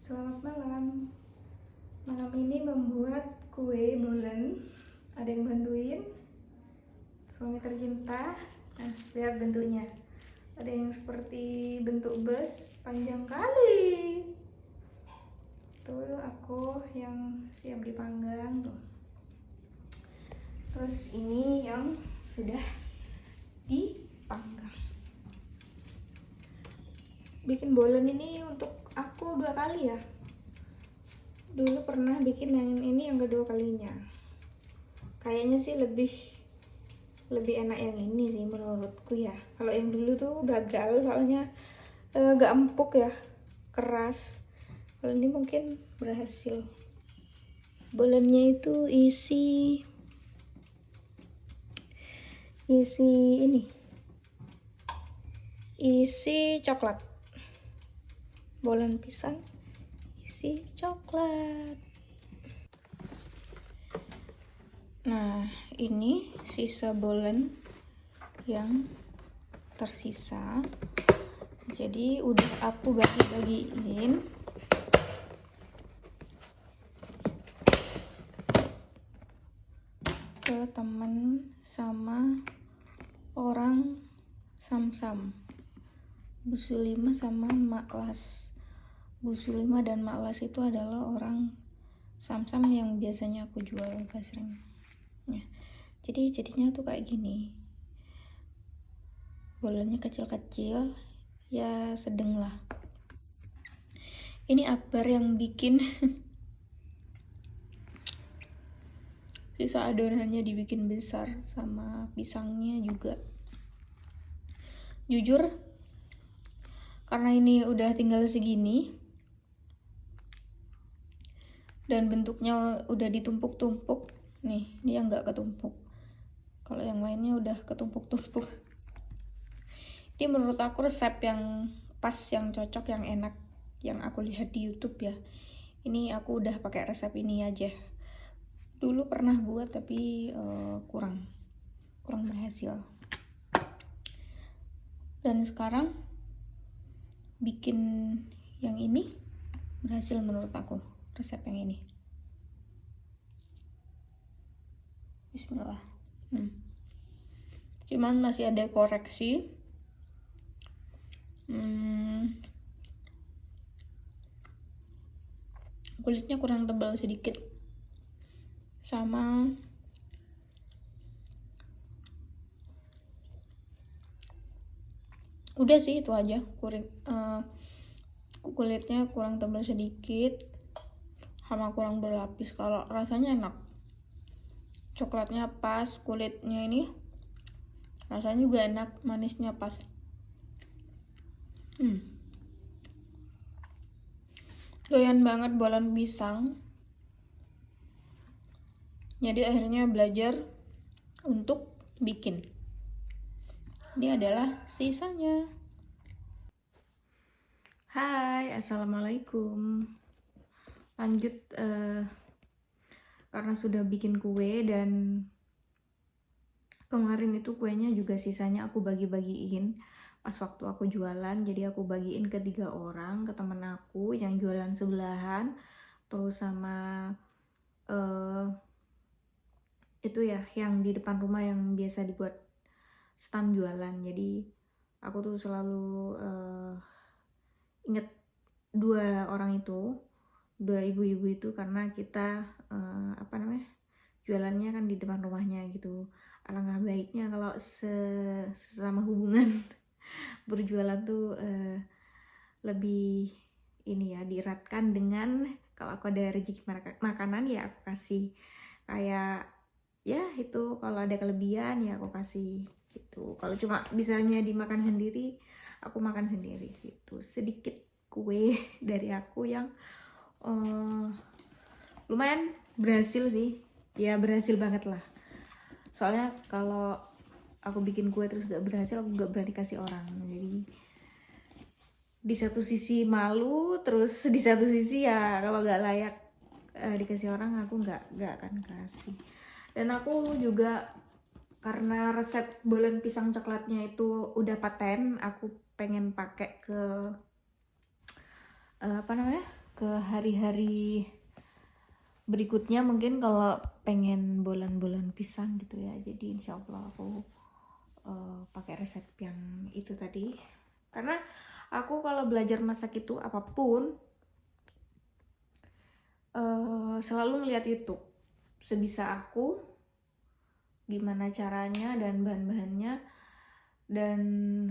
Selamat malam. Malam ini membuat kue bolen. Ada yang bantuin. Suami tercinta. Nah, lihat bentuknya. Ada yang seperti bentuk bus, panjang kali. Tuh aku yang siap dipanggang tuh. Terus ini yang sudah dipanggang. Bikin bolen ini untuk aku 2 kali ya. Dulu pernah bikin yang ini yang kedua kalinya. Kayaknya sih lebih enak yang ini sih menurutku ya. Kalau yang dulu tuh gagal soalnya gak empuk ya, keras. Kalau ini mungkin berhasil. Bolennya itu isi ini, isi coklat. Bolen pisang isi coklat. Nah, ini sisa bolen yang tersisa. Jadi udah aku bagi-bagiin. Ke temen sama orang Samsam. Bu Sulima sama Mak Las. Bu Sulima dan Mak Las itu adalah orang Samsam yang biasanya aku jual basreng. Ya, jadi jadinya tuh kayak gini. Bolennya kecil-kecil, ya sedang lah. Ini Akbar yang bikin. Sisa adonannya dibikin besar sama pisangnya juga. Jujur, karena ini udah tinggal segini dan bentuknya udah ditumpuk-tumpuk. Nih, dia nggak ketumpuk. Kalau yang lainnya udah ketumpuk-tumpuk. Ini menurut aku resep yang pas, yang cocok, yang enak, yang aku lihat di YouTube ya. Ini aku udah pakai resep ini aja. Dulu pernah buat tapi kurang berhasil. Dan sekarang bikin yang ini berhasil menurut aku, resep yang ini. Bismillah. Cuman masih ada koreksi. Kulitnya kurang tebal sedikit. Sama udah sih itu aja. Kulitnya kurang tebal sedikit sama kurang berlapis. Kalau rasanya enak, coklatnya pas, kulitnya ini rasanya juga enak, manisnya pas. Doyan banget bolen pisang. Jadi akhirnya belajar untuk bikin. Ini adalah sisanya. Hai, assalamualaikum. Lanjut, karena sudah bikin kue dan kemarin itu kuenya juga sisanya aku bagi-bagiin pas waktu aku jualan. Jadi aku bagiin ke 3 orang, ke temen aku yang jualan sebelahan, terus sama itu ya yang di depan rumah yang biasa dibuat stand jualan. Jadi aku tuh selalu inget 2 orang itu, 2 ibu-ibu itu, karena kita jualannya kan di depan rumahnya gitu. Alangkah baiknya kalau sesama hubungan berjualan tuh lebih ini ya, dieratkan dengan kalau aku ada rezeki makanan ya aku kasih, kayak ya itu kalau ada kelebihan ya aku kasih gitu. Kalau cuma misalnya dimakan sendiri, aku makan sendiri gitu. Sedikit kue dari aku yang lumayan berhasil sih ya, berhasil banget lah. Soalnya kalau aku bikin kue terus gak berhasil, aku gak berani kasih orang. Jadi di satu sisi malu, terus di satu sisi ya kalau gak layak dikasih orang, aku gak akan kasih. Dan aku juga karena resep bolen pisang coklatnya itu udah paten, aku pengen pakai ke ke hari-hari berikutnya, mungkin kalau pengen bolan-bolan pisang gitu ya. Jadi insya Allah aku pakai resep yang itu tadi, karena aku kalau belajar masak itu apapun selalu ngeliat YouTube sebisa aku gimana caranya dan bahan-bahannya, dan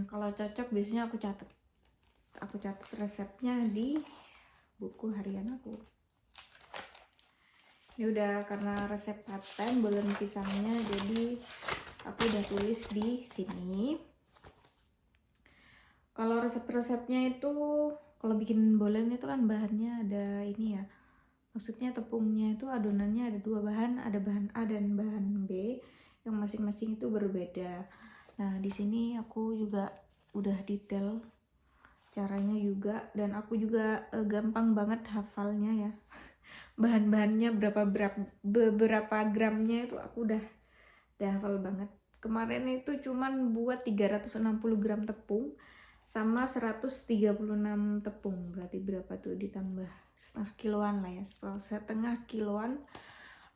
kalau cocok biasanya aku catat resepnya di buku harian aku. Ini udah karena resep paten bolen pisangnya, jadi aku udah tulis di sini. Kalau resep-resepnya itu, kalau bikin bolen itu kan bahannya ada ini ya, maksudnya tepungnya itu adonannya ada 2 bahan, ada bahan A dan bahan B yang masing-masing itu berbeda. Nah di sini aku juga udah detail caranya juga, dan aku juga gampang banget hafalnya ya. Bahan-bahannya beberapa gramnya itu aku udah hafal banget. Kemarin itu cuman buat 360 gram tepung sama 136 tepung, berarti berapa tuh ditambah setengah kiloan lah ya, setengah kiloan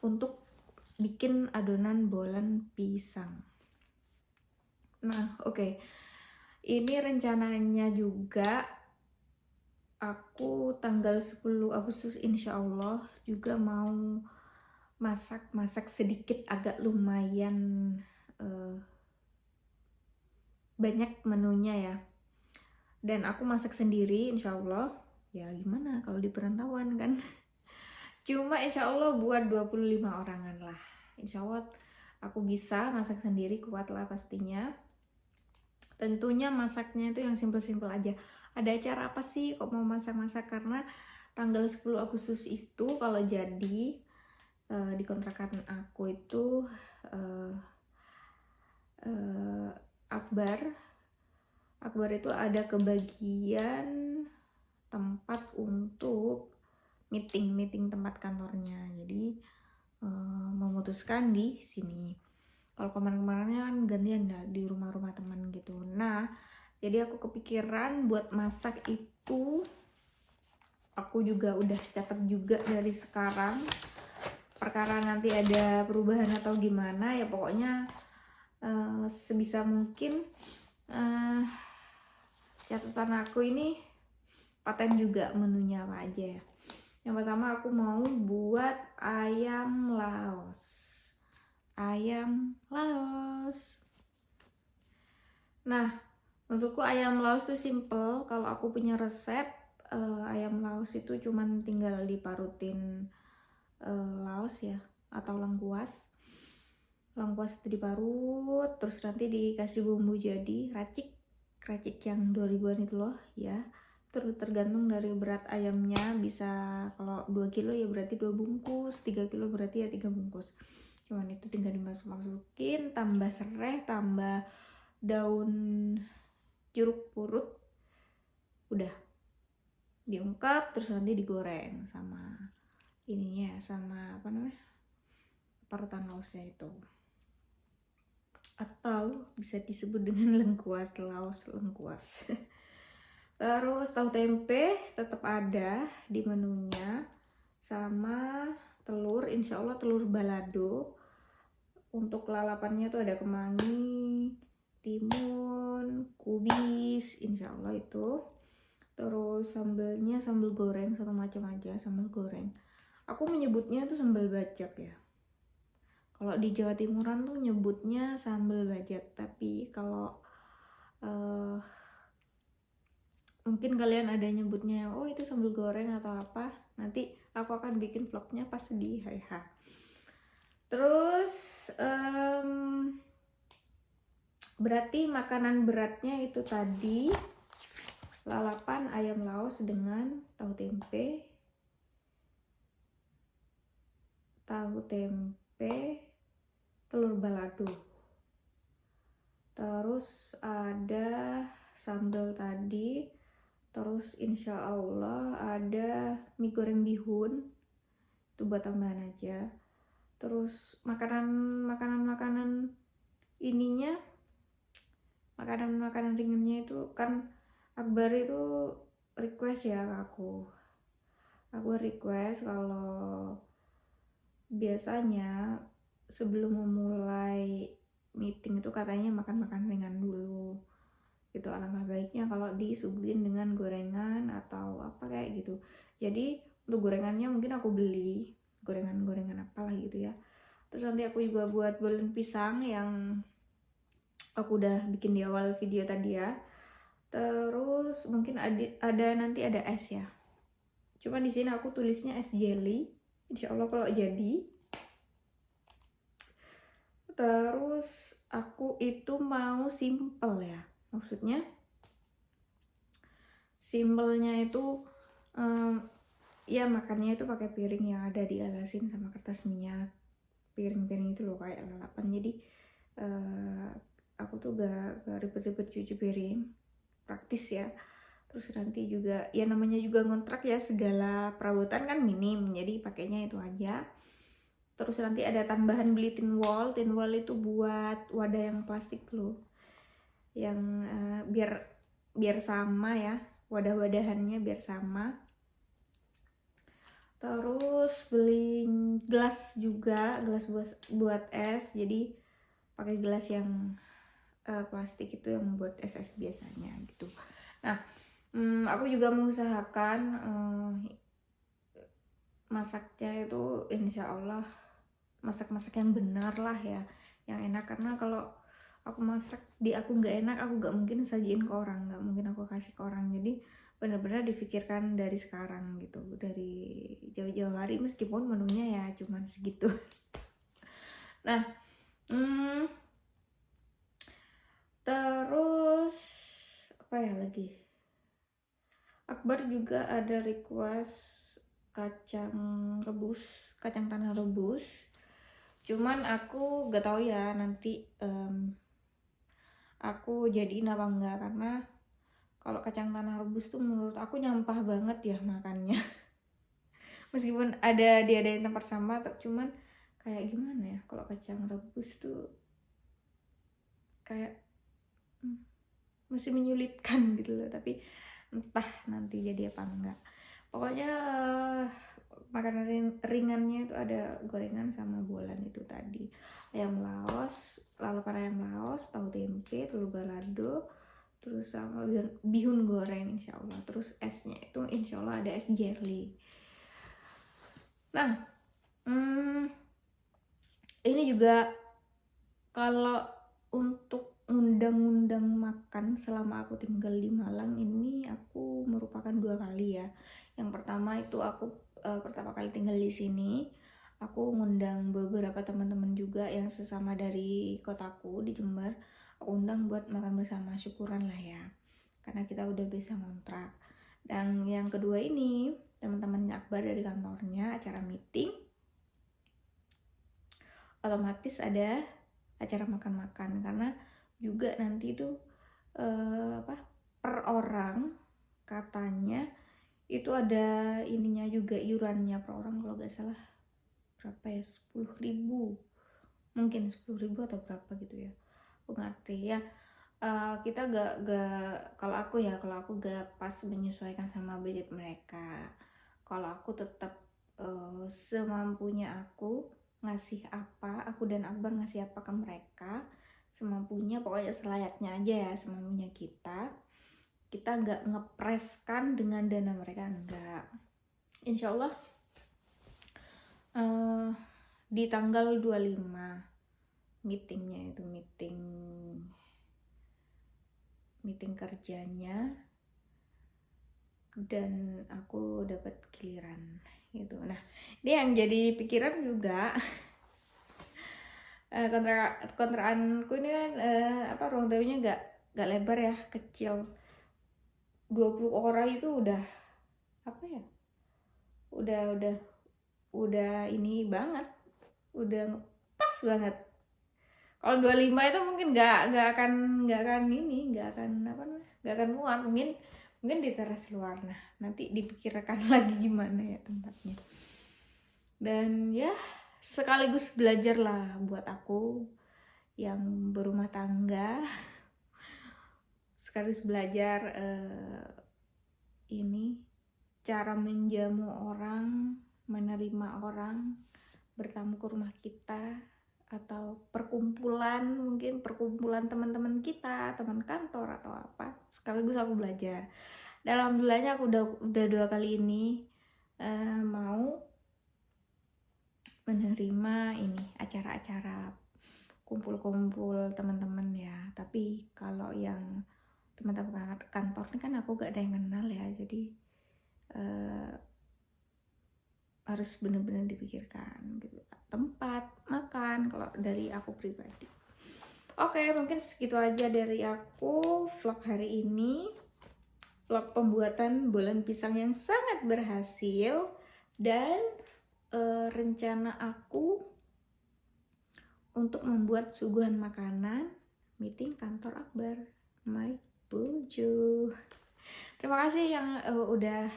untuk bikin adonan bolen pisang. Nah oke. Ini rencananya juga aku tanggal 10 Agustus insya Allah juga mau masak sedikit, agak lumayan banyak menunya ya. Dan aku masak sendiri insya Allah. Ya gimana kalau di perantauan kan. Cuma insya Allah buat 25 orangan lah. Insya Allah aku bisa masak sendiri, kuat lah pastinya. Tentunya masaknya itu yang simple-simple aja. Ada acara apa sih kok mau masak-masak? Karena tanggal 10 Agustus itu kalau jadi di kontrakan aku itu Akbar itu ada kebagian tempat untuk meeting tempat kantornya. Jadi memutuskan di sini. Kalau kemarin-kemarinnya kan gantian ya di rumah-rumah teman gitu. Nah jadi aku kepikiran buat masak itu, aku juga udah catat juga dari sekarang. Perkara nanti ada perubahan atau gimana ya, pokoknya sebisa mungkin catatan aku ini paten juga menunya apa aja ya. Yang pertama aku mau buat ayam laos. Nah untukku ayam laos tuh simple. Kalau aku punya resep ayam laos itu cuman tinggal diparutin laos ya, atau lengkuas itu diparut, terus nanti dikasih bumbu jadi racik yang 2000-an itu loh ya. Tergantung dari berat ayamnya, bisa kalau 2 kilo ya berarti 2 bungkus, 3 kilo berarti ya 3 bungkus. Cuman itu tinggal dimasukin, tambah serai, tambah daun jeruk purut, udah diungkap, terus nanti digoreng sama ininya, sama apa namanya, parutan laosnya itu, atau bisa disebut dengan lengkuas, laos lengkuas. Terus tahu tempe tetap ada di menunya, sama telur, insya Allah telur balado. Untuk lalapannya tuh ada kemangi, timun, kubis, insya Allah itu. Terus sambelnya sambal goreng satu macam aja, sambal goreng. Aku menyebutnya tuh sambal bajak ya. Kalau di Jawa Timuran tuh nyebutnya sambal bajak, tapi kalau mungkin kalian ada nyebutnya oh itu sambal goreng atau apa, nanti aku akan bikin vlognya pas di hari H. Terus berarti makanan beratnya itu tadi lalapan ayam laos dengan tahu tempe, telur balado. Terus ada sambal tadi. Terus insya Allah ada mie goreng bihun, itu buat tambahan aja. Terus makanan ininya, makanan ringannya itu kan Akbar itu request ya ke aku, aku request kalau biasanya sebelum memulai meeting itu katanya makan-makan ringan dulu gitu. Alangkah baiknya kalau disuguhin dengan gorengan atau apa kayak gitu. Jadi untuk gorengannya mungkin aku beli gorengan-gorengan apalah gitu ya. Terus nanti aku juga buat bolen pisang yang aku udah bikin di awal video tadi ya. Terus mungkin ada nanti ada es ya. Cuma di sini aku tulisnya es jelly. Insya Allah kalau jadi. Terus aku itu mau simple ya. Maksudnya simpelnya itu ya makannya itu pakai piring yang ada dialasin sama kertas minyak. Piring-piring itu loh kayak lalapan. Jadi aku tuh gak ribet-ribet cuci piring. Praktis ya. Terus nanti juga ya namanya juga ngontrak ya, segala perabotan kan minim, jadi pakainya itu aja. Terus nanti ada tambahan beli tin wall itu buat wadah yang plastik loh, yang biar sama ya, wadah-wadahannya biar sama. Terus beli gelas juga, gelas buat es, jadi pakai gelas yang plastik itu yang buat es biasanya gitu. Nah, aku juga mengusahakan masaknya itu insya Allah masak-masak yang benar lah ya, yang enak. Karena kalau aku masak di aku nggak enak, aku nggak mungkin sajiin ke orang, nggak mungkin aku kasih ke orang. Jadi benar-benar difikirkan dari sekarang gitu, dari jauh-jauh hari, meskipun menunya ya cuman segitu. Nah, terus apa ya lagi? Akbar juga ada request kacang tanah rebus. Cuman aku gak tahu ya nanti aku jadiin apa enggak, karena kalau kacang tanah rebus tuh menurut aku nyampah banget ya makannya. Meskipun diadain tempat sama, cuman kayak gimana ya, kalau kacang rebus tuh kayak masih menyulitkan gitu loh. Tapi entah nanti jadi apa enggak. Pokoknya makanan ringannya itu ada gorengan sama bolan itu tadi, ayam laos, lalapan ayam laos, tahu tempe, telur balado, terus sama bihun goreng insya Allah. Terus esnya itu insya Allah ada es jelly. Nah, ini juga kalau untuk ngundang-ngundang makan selama aku tinggal di Malang ini, aku merupakan 2 kali ya. Yang pertama itu aku pertama kali tinggal di sini, aku ngundang beberapa teman-teman juga yang sesama dari kotaku di Jember. Aku undang buat makan bersama, syukuran lah ya, karena kita udah bisa ngontrak. Dan yang kedua ini teman-teman Akbar dari kantornya, acara meeting, otomatis ada acara makan-makan. Karena juga nanti itu per orang katanya itu ada ininya juga, iurannya per orang, kalau gak salah berapa ya, 10.000 mungkin, 10.000 atau berapa gitu ya, aku ngerti ya. Kita gak kalau aku gak pas menyesuaikan sama budget mereka. Kalau aku tetap semampunya aku ngasih apa, aku dan Akbar ngasih apa ke mereka semampunya, pokoknya selayaknya aja ya, semampunya kita nggak ngepreskan dengan dana mereka, enggak. Insya Allah di tanggal 25 meetingnya itu, meeting kerjanya, dan aku dapat giliran gitu. Nah, dia yang jadi pikiran juga kontrakanku ini kan ruang tamunya gak lebar ya, kecil. 20 orang itu udah apa ya, udah ini banget, udah pas banget. Kalau 25 itu mungkin gak akan muat, mungkin di teras luar. Nah, nanti dipikirkan lagi gimana ya tempatnya. Dan ya sekaligus belajar lah buat aku yang berumah tangga, sekaligus belajar ini cara menjamu orang, menerima orang bertamu ke rumah kita, atau perkumpulan, mungkin perkumpulan teman-teman kita, teman kantor atau apa, sekaligus aku belajar. Dan alhamdulillahnya aku udah 2 kali ini mau menerima ini acara-acara kumpul-kumpul teman-teman ya. Tapi kalau yang teman-teman kantor ini kan aku gak ada yang kenal ya, jadi harus benar-benar dipikirkan gitu, tempat makan kalau dari aku pribadi. Oke, mungkin segitu aja dari aku vlog hari ini, vlog pembuatan bolen pisang yang sangat berhasil. Dan rencana aku untuk membuat suguhan makanan meeting kantor Akbar my Buju. Terima kasih yang udah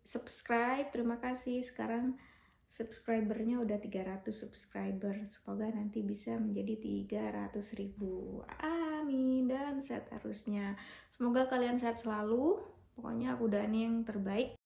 subscribe, terima kasih. Sekarang subscribernya udah 300 subscriber, semoga nanti bisa menjadi 300.000, amin, dan seterusnya. Semoga kalian sehat selalu, pokoknya aku udahin yang terbaik.